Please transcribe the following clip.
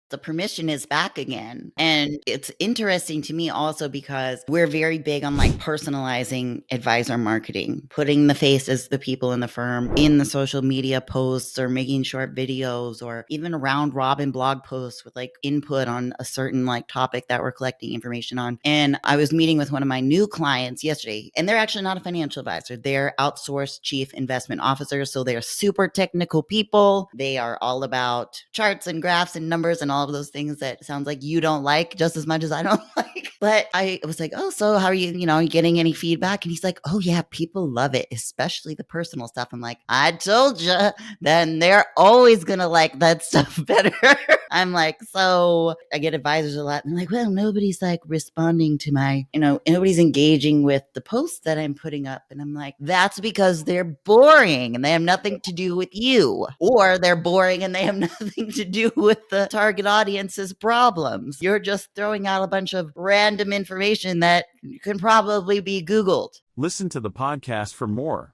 the permission is back again. And it's interesting to me also because we're very big on like personalizing advisor marketing, putting the faces, the people in the firm in the social media posts or making short videos or even round robin blog posts with like input on a certain like topic that we're collecting information on. And I was meeting with one of my new clients yesterday, and they're actually not a financial advisor. They're outsourced chief investment officers. So they're super technical people. They are all about charts and graphs and numbers and all of those things that sounds like you don't like just as much as I don't like. But I was like, oh, so how are you, are you getting any feedback? And he's like, oh yeah, people love it, especially the personal stuff. I'm like, I told you, then they're always going to like that stuff better. I'm like, so I get advisors a lot. And I'm like, well, nobody's like responding to my, nobody's engaging with the posts that I'm putting up. And I'm like, that's because they're boring and they have nothing to do with you. Or they're boring and they have nothing to do with the target audience's problems. You're just throwing out a bunch of random information that can probably be Googled. Listen to the podcast for more.